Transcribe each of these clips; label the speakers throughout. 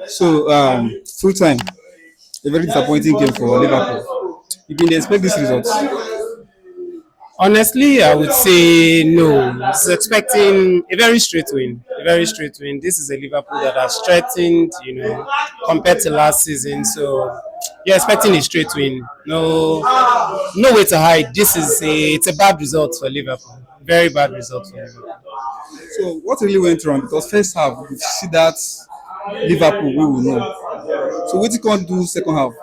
Speaker 1: So, full time, a very disappointing game for Liverpool. You didn't expect this result.
Speaker 2: Honestly, I would say no. I was expecting a very straight win. A very straight win. This is a Liverpool that has strengthened, compared to last season. So you're expecting a straight win. No, no way to hide. It's a bad result for Liverpool. Very bad result for Liverpool.
Speaker 1: So, what really went wrong? Because first half, we see that Liverpool, we will know. So, what you can't do second half?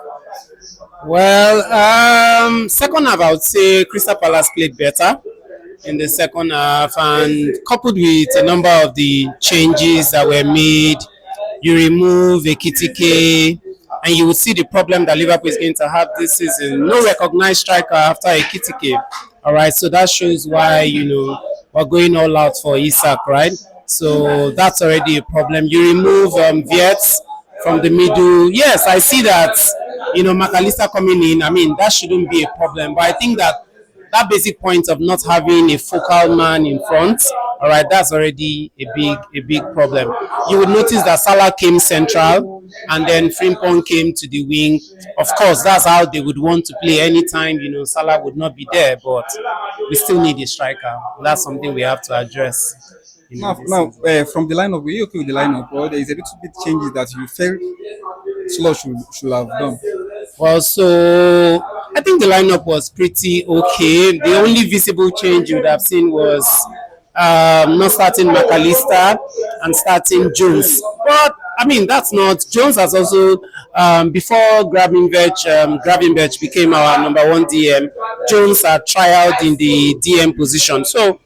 Speaker 2: Well, second half, I would say Crystal Palace played better in the second half, and coupled with a number of the changes that were made, you remove Ekitike, and you will see the problem that Liverpool is going to have this season. No recognized striker after Ekitike. All right, so that shows why we're going all out for Isak, right? So that's already a problem. You remove Viets from the middle. Yes, I see that. McAllister coming in. I mean, that shouldn't be a problem. But I think that basic point of not having a focal man in front, all right, that's already a big problem. You would notice that Salah came central and then Frimpong came to the wing. Of course, that's how they would want to play anytime, Salah would not be there, but we still need a striker. That's something we have to address.
Speaker 1: From the lineup, were you okay with the lineup, or there is a little bit changes that you felt Slot should have done?
Speaker 2: Well, so I think the lineup was pretty okay. The only visible change you would have seen was not starting McAllister and starting Jones. But I mean, that's not Jones has also before Gravenberch became our number one DM. Jones had trialed in the DM position, so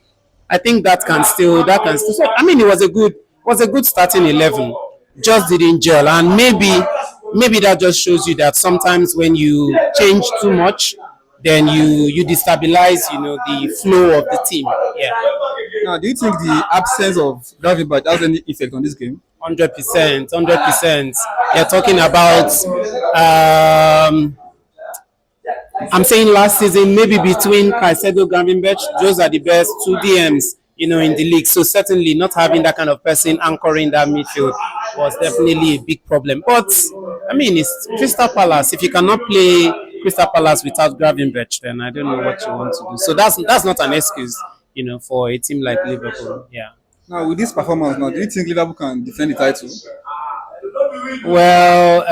Speaker 2: I think that can still. So I mean, it was a good starting 11. Just didn't gel, and maybe that just shows you that sometimes when you change too much, then you destabilize the flow of the team. Yeah.
Speaker 1: Now, do you think the absence of Gravenberch has any effect on this game?
Speaker 2: 100%, 100%. You're talking about I'm saying last season, maybe between Caicedo and Gravenberch, those are the best two DMs, in the league. So certainly not having that kind of person anchoring that midfield was definitely a big problem. But I mean, it's Crystal Palace. If you cannot play Crystal Palace without Gravenberch, then I don't know what you want to do. So that's not an excuse, for a team like Liverpool. Yeah.
Speaker 1: Now, with this performance, now, do you think Liverpool can defend the title?
Speaker 2: Well,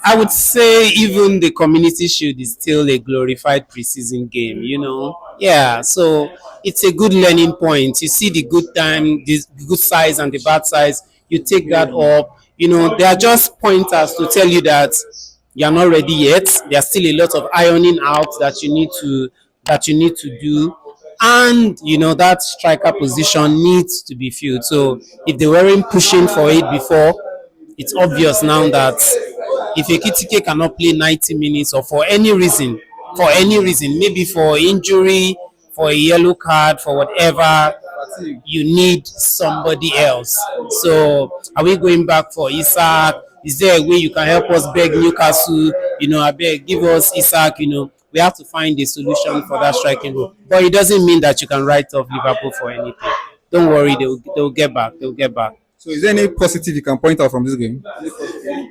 Speaker 2: I would say even the Community Shield is still a glorified preseason game, Yeah, so it's a good learning point. You see the good time, the good size and the bad size. You take that up. They are just pointers to tell you that you're not ready yet. There's still a lot of ironing out that you need to do. And that striker position needs to be filled. So if they weren't pushing for it before, it's obvious now that if Ekitike cannot play 90 minutes or for any reason, maybe for injury, for a yellow card, for whatever, you need somebody else. So are we going back for Isak? Is there a way you can help us beg Newcastle? I beg, give us Isak, we have to find a solution for that striking role. But it doesn't mean that you can write off Liverpool for anything. Don't worry, they'll get back. They'll get back.
Speaker 1: So, is there any positive you can point out from this game?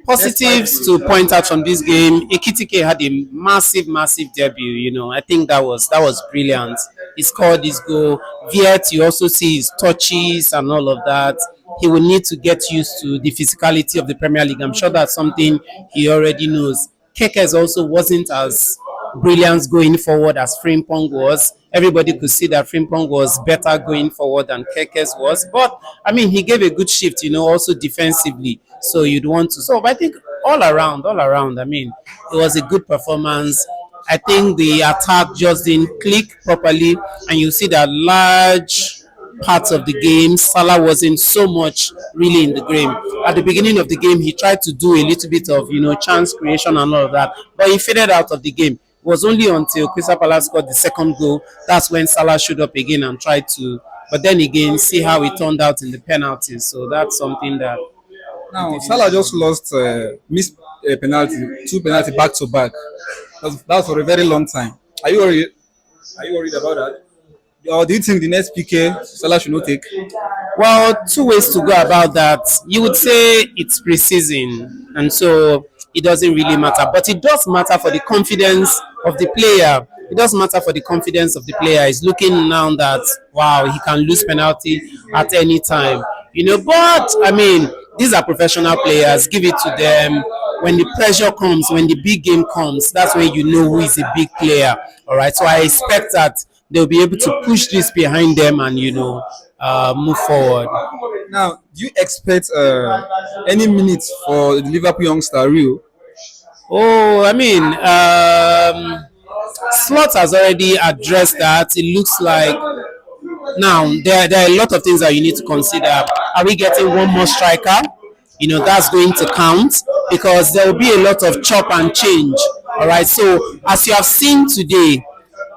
Speaker 2: Positives to point out from this game, Ekitike had a massive debut. I think that was brilliant. He scored his goal. Viet, you also see his touches and all of that. He will need to get used to the physicality of the Premier League. I'm sure that's something he already knows. Kekes also wasn't as brilliant going forward as Frimpong was. Everybody could see that Frimpong was better going forward than Kekes was. But, I mean, he gave a good shift, also defensively. So you'd want to. So I think all around, I mean, it was a good performance. I think the attack just didn't click properly. And you see that large parts of the game, Salah wasn't so much really in the game. At the beginning of the game, he tried to do a little bit of, chance creation and all of that. But he faded out of the game. It was only until Crystal Palace got the second goal, that's when Salah showed up again and tried to. But then again, see how it turned out in the penalties. So that's something that.
Speaker 1: Now, Salah just lost missed a penalty, two penalty back to back. That's for a very long time. Are you worried? Are you worried about that? or do you think the next PK Salah should not take?
Speaker 2: Well, two ways to go about that. You would say it's preseason, and so it doesn't really matter. But it does matter for the confidence of the player. It does matter for the confidence of the player. He's looking now that wow, he can lose penalty at any time. But I mean, these are professional players. Give it to them. When the pressure comes, when the big game comes, that's when you know who is a big player. All right. So I expect that they'll be able to push this behind them and move forward.
Speaker 1: Now, do you expect any minutes for the Liverpool youngster Rio?
Speaker 2: Oh, I mean, Slot has already addressed that. It looks like now there are a lot of things that you need to consider. Are we getting one more striker? That's going to count because there will be a lot of chop and change. All right. So as you have seen today,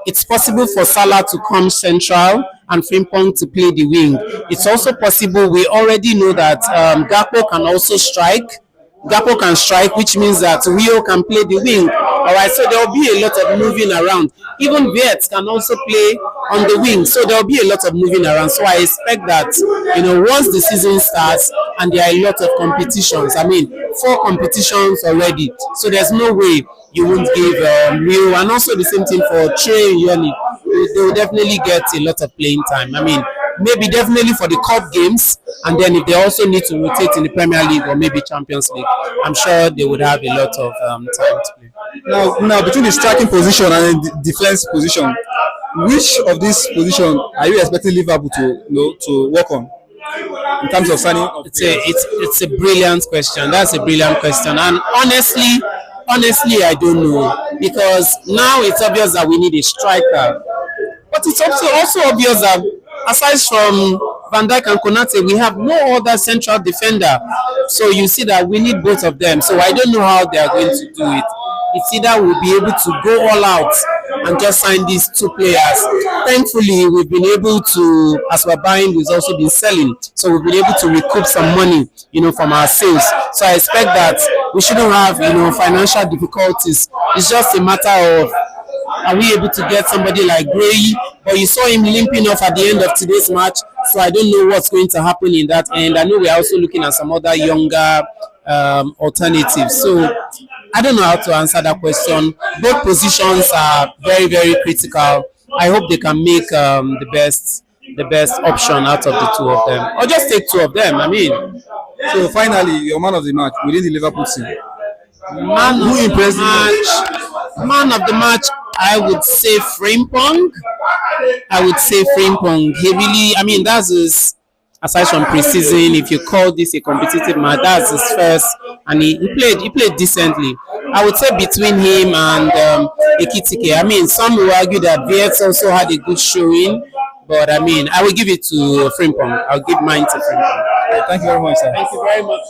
Speaker 2: it's possible for Salah to come central and Frimpong to play the wing. It's also possible. We already know that Gakpo can also strike. Gakpo can strike, which means that Rio can play the wing. All right, so there will be a lot of moving around. Even Viet can also play on the wing, so there will be a lot of moving around. So I expect that once the season starts and there are a lot of competitions. I mean, 4 competitions already, so there's no way you won't give Rio, and also the same thing for Trey and Yoni. They will definitely get a lot of playing time. I mean, maybe definitely for the cup games, and then if they also need to rotate in the Premier League or maybe Champions League, I'm sure they would have a lot of time to play.
Speaker 1: Now between the striking position and the defense position, which of these positions are you expecting Liverpool to work on in terms of signing?
Speaker 2: It's a brilliant question. That's a brilliant question, and honestly, I don't know, because now it's obvious that we need a striker, but it's also obvious that aside from Van Dijk and Konate, we have no other central defender. So you see that we need both of them. So I don't know how they are going to do it. It's either we'll be able to go all out and just sign these 2 players. Thankfully, we've been able to, as we're buying, we've also been selling. So we've been able to recoup some money, from our sales. So I expect that we shouldn't have, financial difficulties. It's just a matter of, are we able to get somebody like Gray? But you saw him limping off at the end of today's match, so I don't know what's going to happen in that end. I know we're also looking at some other younger alternatives. So I don't know how to answer that question. Both positions are very, very critical. I hope they can make the best option out of the 2 of them, or just take 2 of them. I mean,
Speaker 1: so finally, your man of the match within the Liverpool team.
Speaker 2: Man of the match, I would say Frimpong. He really, I mean, that's his, aside from preseason, if you call this a competitive match, that's his first, and he played decently. I would say between him and Ekitike. I mean, some will argue that Viet also had a good showing, but I mean, I will give it to Frimpong. I'll give mine to Frimpong.
Speaker 1: Thank you very much, sir.
Speaker 2: Thank you very much.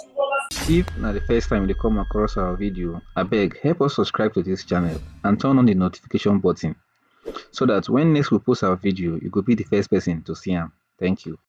Speaker 3: If na the first time you come across our video, abeg help us subscribe to this channel and turn on the notification button so that when next we post our video, you could be the first person to see am. Thank you.